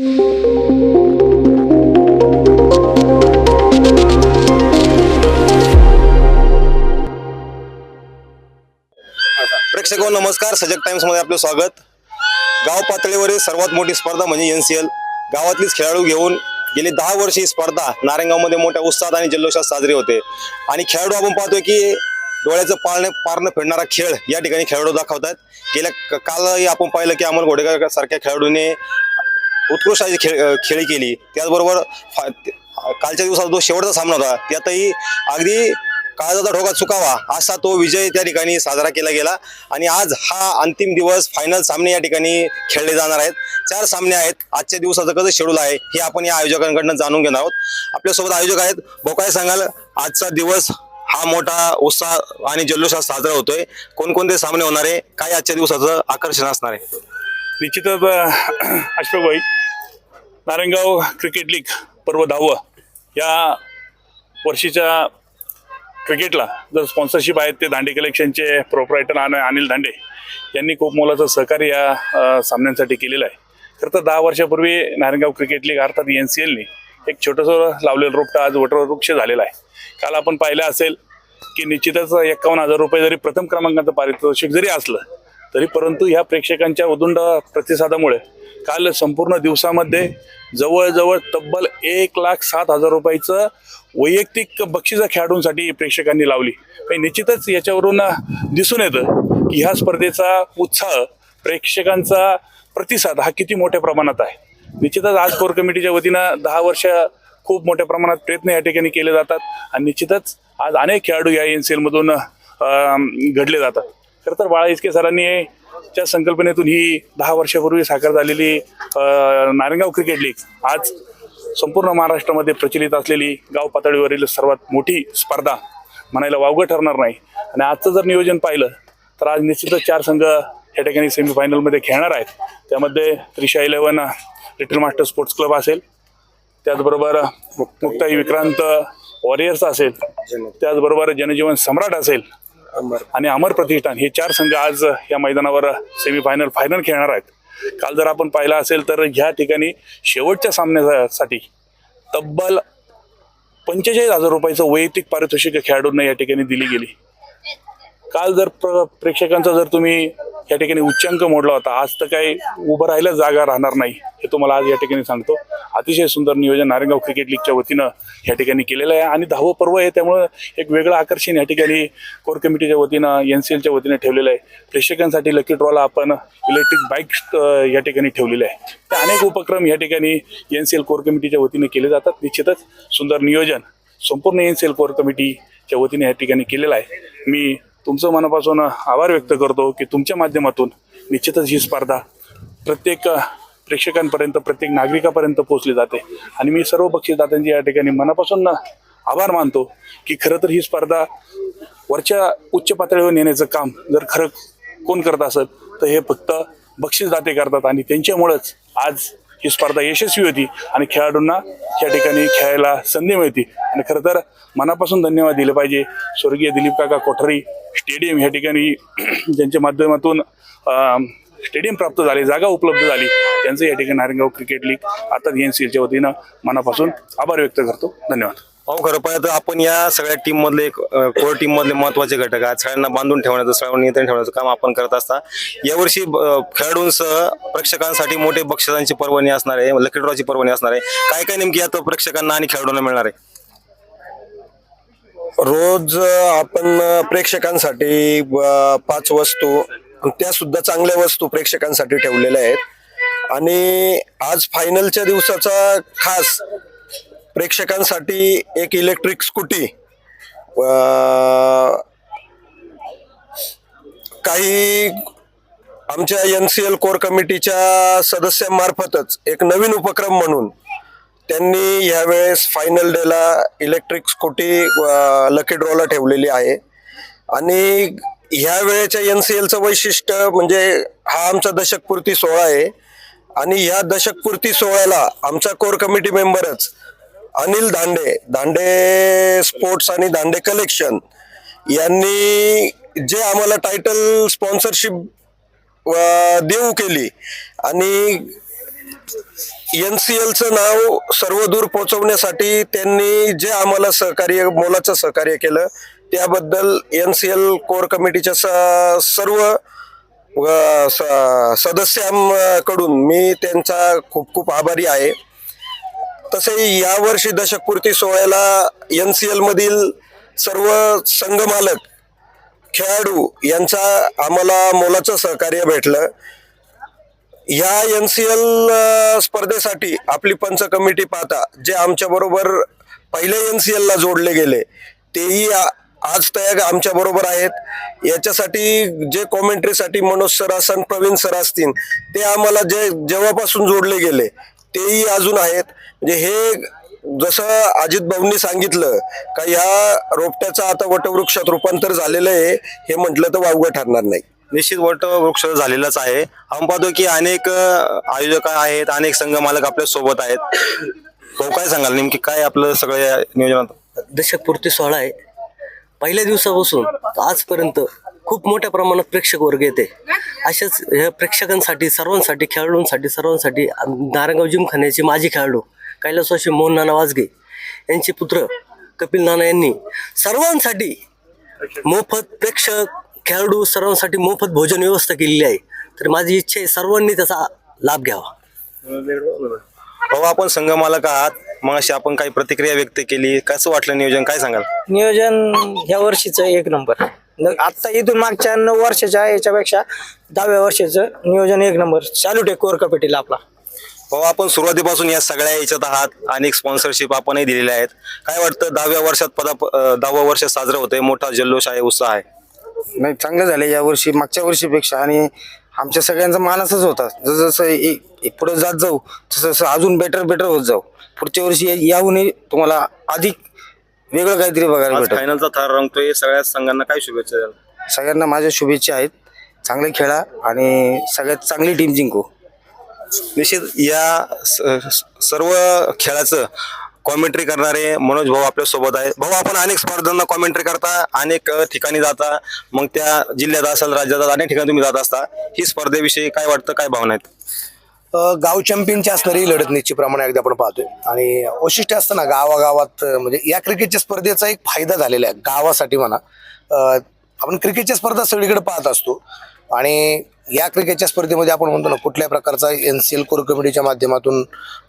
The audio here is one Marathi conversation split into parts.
प्रेक्षकांनो नमस्कार, सजग टाइम्स मध्ये आपलं स्वागत। गाव पातळीवरील सर्वात मोठी स्पर्धा म्हणजे NCL गावातलीच खेळाडू घेऊन गेली 10 वर्ष ही स्पर्धा नारायणगावमध्ये मोठ्या उत्साहात आणि जल्लोषात साजरी होते। आणि खेळाडू आपण पाहतोय की डोळ्याचं पारणं फेडणारा खेळ या ठिकाणी खेळाडू दाखवतात। गेल्या कालही आपण पाहिलं की अमोल घोडेकर सारख्या खेळाडूने उत्कृष्ट अशी खेळी केली। त्याचबरोबर कालच्या दिवसात जो शेवटचा सामना होता त्यातही अगदी काळजाचा ठोका चुकावा असा तो विजय त्या ठिकाणी साजरा केला गेला। आणि आज हा अंतिम दिवस, फायनल सामने या ठिकाणी खेळले जाणार आहेत। 4 सामने आहेत। आजच्या दिवसाचं कसं शेड्यूल आहे हे आपण या आयोजकांकडून जाणून घेणार आहोत। आपल्यासोबत आयोजक आहेत। भाऊ, काय सांगाल, आजचा दिवस हा मोठा उत्साह आणि जल्लोषात साजरा होतोय, कोणकोणते सामने होणार आहे, काय आजच्या दिवसाचं आकर्षण असणार आहे? निश्चितच अशोकभाई, नारायणगाव क्रिकेट लीग पर्व 10 या वर्षीच्या क्रिकेटला जर स्पॉन्सरशिप आहेत ते दांडे कलेक्शनचे प्रोप्रायटर अनिल दांडे यांनी खूप मोलाचं सहकार्य या सामन्यांसाठी केलेलं आहे। खरं तर 10 वर्षापूर्वी नारायणगाव क्रिकेट लीग अर्थात NCLने एक छोटंसं लावलेलं रोपटं आज वटवृक्ष झालेलं आहे। काल आपण पाहिलं असेल की निश्चितच 51,000 रुपये जरी प्रथम क्रमांकाचं पारितोषिक जरी असलं तरी परंतु ह्या प्रेक्षकांच्या उदुंड प्रतिसादामुळे काल संपूर्ण दिवसामध्ये जवळजवळ तब्बल 1,07,000 रुपयाचं वैयक्तिक बक्षिसं खेळाडूंसाठी प्रेक्षकांनी लावली। निश्चितच याच्यावरून दिसून येतं की ह्या स्पर्धेचा उत्साह, प्रेक्षकांचा प्रतिसाद हा किती मोठ्या प्रमाणात आहे। निश्चितच आज कोर कमिटीच्या वतीनं 10 वर्ष खूप मोठ्या प्रमाणात प्रयत्न या ठिकाणी केले जातात आणि निश्चितच आज अनेक खेळाडू या NCL मधून घडले जातात। खरं तर बाळा इचके सरांनी च्या संकल्पनेतून ही 10 वर्षापूर्वी साकार झालेली नारायणगाव क्रिकेट लीग आज संपूर्ण महाराष्ट्रामध्ये प्रचलित असलेली गाव पातळीवरील सर्वात मोठी स्पर्धा म्हणायला वावगं ठरणार नाही। आणि आजचं जर नियोजन पाहिलं तर आज निश्चितच 4 संघ या ठिकाणी सेमीफायनलमध्ये खेळणार आहेत। त्यामध्ये Trisha 11 little master sports club असेल, त्याचबरोबर मुक्ताई विक्रांत वॉरियर्स असेल, त्याचबरोबर जनजीवन सम्राट असेल आणि अमर प्रतिष्ठान, हे 4 संघ आज या मैदानावर सेमीफायनल फायनल खेळणार आहेत। काल जर आपण पाहिलं असेल तर ह्या ठिकाणी शेवटच्या सामन्यासाठी तब्बल 45,000 रुपयाचं वैयक्तिक पारितोषिक खेळाडूंना या ठिकाणी दिली गेली। काल जर प्रेक्षकांचा जर तुम्ही या ठिकाणी उच्चांक मोडला होता, आज तर काही उभं राहायला जागा राहणार नाही हे तुम्हाला आज या ठिकाणी सांगतो। अतिशय सुंदर नियोजन नारायणगाव क्रिकेट लीगच्या वतीनं या ठिकाणी केलेलं आहे आणि 10वं पर्व आहे, त्यामुळं एक वेगळं आकर्षण या ठिकाणी कोर कमिटीच्या वतीनं NCLच्या वतीनं ठेवलेलं आहे। प्रेक्षकांसाठी लकी ड्रॉला आपण इलेक्ट्रिक बाईक या ठिकाणी ठेवलेले आहे। तर अनेक उपक्रम या ठिकाणी NCL कोर कमिटीच्या वतीने केले जातात। निश्चितच सुंदर नियोजन संपूर्ण NCL कोर कमिटीच्या वतीने या ठिकाणी केलेलं आहे। मी तुमचं मनापासून आभार व्यक्त करतो की तुमच्या माध्यमातून निश्चितच ही स्पर्धा प्रत्येक प्रेक्षकांपर्यंत, प्रत्येक नागरिकापर्यंत पोहोचली जाते। आणि मी सर्व बक्षीसदात्यांची या ठिकाणी मनापासून आभार मानतो की खरं तर ही स्पर्धा वरच्या उच्च पातळीवर नेण्याचं काम जर खरं कोण करत असेल तर हे फक्त बक्षीसदाते करतात आणि त्यांच्यामुळेच आज ही स्पर्धा यशस्वी होती आणि खेळाडूंना या ठिकाणी खेळायला संधी मिळते। आणि खरं तर मनापासून धन्यवाद दिले पाहिजे स्वर्गीय दिलीप काका कोठारी स्टेडियम या ठिकाणी ज्यांच्या माध्यमातून स्टेडियम प्राप्त झाले, जागा उपलब्ध झाली, त्यांचं या ठिकाणी नारायणगाव क्रिकेट लीग अर्थात NCLच्या वतीनं मनापासून आभार व्यक्त करतो। धन्यवाद। खरं पाहिलं तर आपण या सगळ्या टीम मधले कोर टीम मधले महत्वाचे घटक आहेत। सगळ्यांना बांधून ठेवण्याचं, सगळ्यांना नियंत्रण ठेवण्याचं काम आपण करत असता। यावर्षी खेळाडूंसह प्रेक्षकांसाठी मोठे बक्षिसांची पर्वणी असणार आहे, लकी ड्रॉची पर्वणी असणार आहे। काय काय नेमकी आता प्रेक्षकांना आणि खेळाडूंना मिळणार आहे? रोज आपण प्रेक्षकांसाठी 5 वस्तू, त्या सुद्धा चांगल्या वस्तू प्रेक्षकांसाठी ठेवलेल्या आहेत। आणि आज फायनलच्या दिवसाचा खास प्रेक्षकांसाठी एक इलेक्ट्रिक स्कूटी, काही आमच्या NCL कोर कमिटीच्या सदस्यांमार्फतच एक नवीन उपक्रम म्हणून त्यांनी यावेळेस फायनल डेला इलेक्ट्रिक स्कूटी लकी ड्रॉला ठेवलेली आहे। आणि ह्या वेळेच्या NCLचं वैशिष्ट्य म्हणजे हा आमचा दशकपूर्ती सोहळा आहे आणि या दशकपूर्ती सोहळ्याला आमचा कोर कमिटी मेंबरच अनिल दांडे स्पोर्ट्स आणि दांडे कलेक्शन यांनी जे आम्हाला टायटल स्पॉन्सरशिप देऊ केली आणि NCLचं नाव सर्वदूर पोहोचवण्यासाठी त्यांनी जे आम्हाला सहकार्य, मोलाचं सहकार्य केलं त्याबद्दल NCL कोर कमिटीच्या सर्व सदस्यांकडून मी त्यांचा खूप खूप आभारी आहे. तसे यावर्षी दशकपूर्ती सोहळ्याला NCL मधील सर्व संघ मालक, खेळाडू यांचा आम्हाला मोलाचं सहकार्य भेटलं. या NCL स्पर्धेसाठी आपली पंच कमिटी पाहता जे आमच्या बरोबर पहिल्या NCL ला जोडले गेले तेही आज तयार आमच्या बरोबर आहेत. याच्यासाठी जे कॉमेंट्रीसाठी मनोज सर असतील, प्रवीण सर असतील, ते आम्हाला जेव्हापासून जोडले गेले तेही अजून आहेत. म्हणजे हे जसं अजित भाऊंनी सांगितलं का या रोपट्याचं आता वटवृक्षात रूपांतर झालेलं आहे, हे म्हटलं तर वावगं ठरणार नाही. निश्चित वटवृक्ष झालेलाच आहे. आपण पाहतो की अनेक आयोजक आहेत, अनेक संघ मालक आपल्या सोबत आहेत. भाऊ, काय सांगाल नेमकी काय आपलं सगळं नियोजनात? दशकपूर्ती सोहळा आहे. पहिल्या दिवसापासून आजपर्यंत खूप मोठ्या प्रमाणात प्रेक्षक वर्ग येते. अशाच ह्या प्रेक्षकांसाठी, सर्वांसाठी, खेळाडूंसाठी, सर्वांसाठी नारायणगाव जिमखान्याचे माजी खेळाडू कैलासवासी मोहन नाना वाजगे यांचे पुत्र कपिल नाना यांनी सर्वांसाठी मोफत, प्रेक्षक, खेळाडू सर्वांसाठी मोफत भोजन व्यवस्था केलेली आहे. तर माझी इच्छा आहे सर्वांनी त्याचा लाभ घ्यावा. भाऊ, आपण संघ मालक आहात, मग अशी आपण काही प्रतिक्रिया व्यक्त केली, कसं वाटलं नियोजन, काय सांगाल? नियोजन ह्या वर्षीचं एक नंबर. आता इथून मागच्या 9 वर्षाच्या याच्यापेक्षा 10व्या वर्षाचं नियोजन एक नंबर. चालू आहे कोर कमिटीला आपला. भाऊ, आपण सुरुवातीपासून या सगळ्या याच्यात आहात, अनेक स्पॉन्सरशिप आपणही दिलेल्या आहेत. काय वाटतं 10व्या वर्षात 10वं वर्ष साजरं होतंय, मोठा जल्लोष आहे, उत्साह आहे? नाही, चांगलं झालं या वर्षी मागच्या वर्षीपेक्षा. आणि आमच्या सगळ्यांचा मानसच होता जसं पुढे जात जाऊ तसं अजून बेटर होत जाऊ. पुढच्या वर्षी याहून तुम्हाला अधिक वेगळं काहीतरी बघायला आज भेटेल. फायनलचा थर रंगतोय, सगळ्या संघांना काय शुभेच्छा द्याल? सगळ्यांना माझ्या शुभेच्छा आहेत. चांगले खेळा आणि सगळ्यात चांगली टीम जिंकू. निश्चित या सर्व खेळाचं कॉमेंट्री करणारे मनोज भाऊ आपल्या सोबत आहेत. भाऊ, आपण अनेक स्पर्धांना कॉमेंट्री करता, अनेक ठिकाणी जाता, मग त्या जिल्ह्यात असेल, राज्यात अनेक ठिकाणी तुम्ही जात असता. ही स्पर्धेविषयी काय वाटतं, काय भावना आहेत? गाव चॅम्पियनची असणारी लढत निश्चितप्रमाणे एकदा आपण पाहतोय. आणि वैशिष्ट्य असतं ना गावागावात, म्हणजे या क्रिकेटच्या स्पर्धेचा एक फायदा झालेला आहे गावासाठी म्हणा. आपण क्रिकेटच्या स्पर्धा सगळीकडे पाहत असतो आणि या क्रिकेटच्या स्पर्धेमध्ये आपण म्हणतो ना कुठल्या प्रकारचा NCL कोर कमिटीच्या माध्यमातून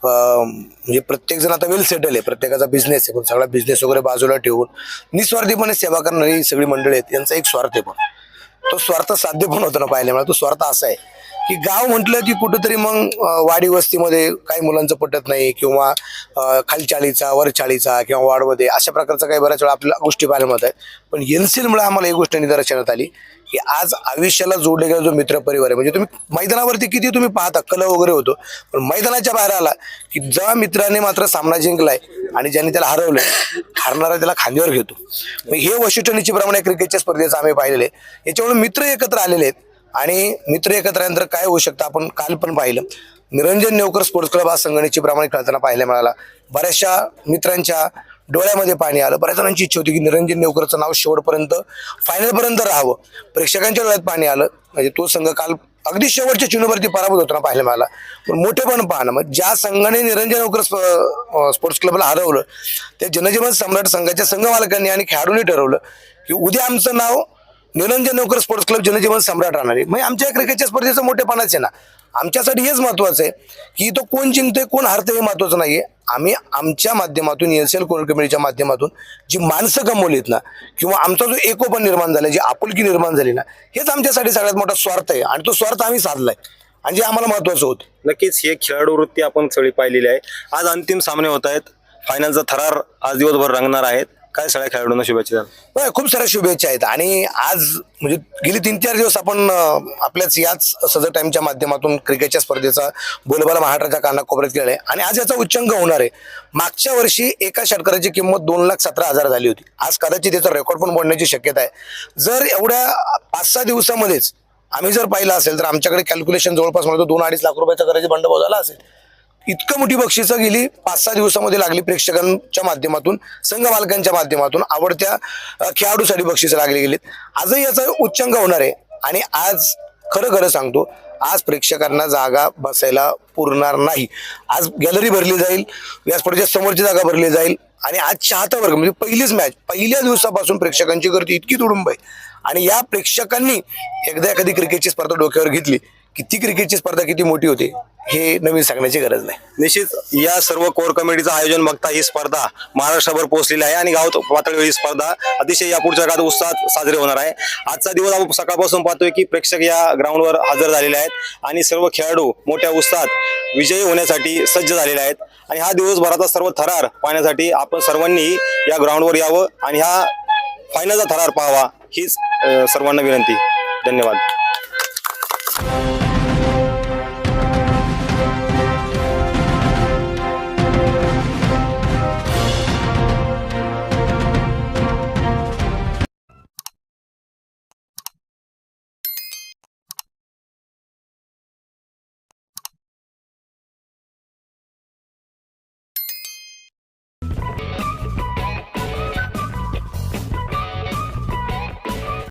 म्हणजे प्रत्येकजण आता वेल सेटल आहे, प्रत्येकाचा बिझनेस आहे, पण सगळा बिझनेस वगैरे बाजूला ठेवून निस्वार्थीपणे सेवा करणारी सगळी मंडळी आहेत. यांचा एक स्वार्थ आहे, पण तो स्वार्थ साध्य पण होतो ना पाहिल्यामुळे. तो स्वार्थ असा आहे की गाव म्हटलं की कुठंतरी मग वाडी वस्तीमध्ये काही मुलांचं पटत नाही, किंवा खालचाळीचा, वरचाळीचा, किंवा वाडमध्ये अशा प्रकारचा काही बऱ्याच वेळा आपल्याला गोष्टी पाहायला मिळत आहेत. पण NCLमुळे आम्हाला एक गोष्ट निदर्शनात आली की आज आयुष्याला जोडले गेला जो मित्र परिवार आहे. म्हणजे तुम्ही मैदानावरती किती तुम्ही पाहता कल वगैरे होतो, पण मैदानाच्या बाहेर आला की ज्या मित्राने मात्र सामना जिंकलाय आणि ज्यांनी त्याला हरवलंय, हारणारा त्याला खांद्यावर घेतो. हे वैशिष्ट्य निश्चितप्रमाणे क्रिकेटच्या स्पर्धेचं आम्ही पाहिलेलं आहे. याच्यामुळे मित्र एकत्र आलेले आहेत आणि मित्र एकत्र आल्यानंतर काय होऊ शकतं आपण काल पण पाहिलं. निरंजन नेवकर स्पोर्ट्स क्लब हा संघ निश्चितप्रमाणे खेळताना पाहायला मिळाला. बऱ्याचशा मित्रांच्या डोळ्यामध्ये पाणी आलं. बऱ्याच जणांची इच्छा होती की निरंजन नेवकरचं नाव शेवटपर्यंत फायनलपर्यंत राहावं. प्रेक्षकांच्या डोळ्यात पाणी आलं. म्हणजे तो संघ काल अगदी शेवटच्या चिन्हवरती पराभूत होताना पाहायला मिळाला. पण मोठेपण पाहणं, मग ज्या संघाने निरंजन नेवकर स्पोर्ट्स क्लबला हरवलं त्या जनजीवन सम्राट संघाच्या संघ मालकांनी आणि खेळाडूंनी ठरवलं की उद्या आमचं नाव निरंजन नेवकर स्पोर्ट्स क्लब जनजीवन सम्राट राहणार आहे. म्हणजे आमच्या क्रिकेटच्या स्पर्धेचं मोठेपणाच आहे ना. आमच्यासाठी हेच महत्वाचं आहे की तो कोण जिंकतोय कोण हरतंय हे महत्वाचं नाहीये. आम्ही आमच्या माध्यमातून NCL कोर कमिटीच्या माध्यमातून जी माणसं कमवलीत ना, किंवा आमचा जो एकोपण निर्माण झाला, जी आपुलकी निर्माण झाली ना, हेच आमच्यासाठी सगळ्यात मोठा स्वार्थ आहे. आणि तो स्वार्थ आम्ही साधलाय आणि जे आम्हाला महत्वाचं होतं. नक्कीच ही खेळाडू वृत्ती आपण सगळी पाहिलेली आहे. आज अंतिम सामने होत आहेत, फायनलचा थरार आज दिवसभर रंगणार आहेत. काय सगळ्या खेळाडूंना शुभेच्छा द्याल? खूप साऱ्या शुभेच्छा आहेत. आणि आज म्हणजे गेली 3-4 दिवस आपण आपल्याच याच सजग टाइमच्या माध्यमातून क्रिकेटच्या स्पर्धेचा बोलबाला महाराष्ट्राच्या कानाकोपऱ्यात केलाय आणि आज याचा उच्चांक होणार आहे. मागच्या वर्षी एका षटकाराची किंमत 2,17,000 झाली होती. आज कदाचित त्याचा रेकॉर्ड पण बनण्याची शक्यता आहे. जर एवढ्या 5-6 दिवसामध्येच आम्ही जर पाहिलं असेल तर आमच्याकडे कॅल्क्युलेशन जवळपास म्हणतो 2-2.5 लाख रुपयाचा करायची बंडभाव झाला असेल. इतकं मोठी बक्षिसं गेली 5-6 दिवसामध्ये लागली. प्रेक्षकांच्या माध्यमातून, संघ मालकांच्या माध्यमातून, आवडत्या खेळाडूसाठी बक्षिसं लागली गेलीत. आजही याचा उच्चांक होणार आहे. आणि आज खरं खरं सांगतो, आज प्रेक्षकांना जागा बसायला पुरणार नाही. आज गॅलरी भरली जाईल, व्यासपीठाच्या समोरची जागा भरली जाईल आणि आज चाहता वर्ग म्हणजे पहिलीच मॅच, पहिल्या दिवसापासून प्रेक्षकांची गर्दी इतकी तुडुंब आहे. आणि या प्रेक्षकांनी एकदा एखादी क्रिकेटची स्पर्धा डोक्यावर घेतली की ती क्रिकेटची स्पर्धा किती मोठी होते हे नवीन सांगण्याची गरज नाही. निश्चित या सर्व कोर कमिटीचं आयोजन बघता ही स्पर्धा महाराष्ट्रभर पोहोचलेली आहे आणि गाव पातळीवर ही स्पर्धा अतिशय यापुढच्या काळात उत्साहात साजरी होणार आहे. आजचा दिवस आपण सकाळपासून पाहतोय की प्रेक्षक या ग्राउंडवर हजर झालेले आहेत आणि सर्व खेळाडू मोठ्या उत्साहात विजयी होण्यासाठी सज्ज झालेले आहेत. आणि हा दिवसभराचा सर्व थरार पाहण्यासाठी आपण सर्वांनी या ग्राउंडवर यावं आणि हा फायनलचा थरार पाहावा हीच सर्वांना विनंती. धन्यवाद.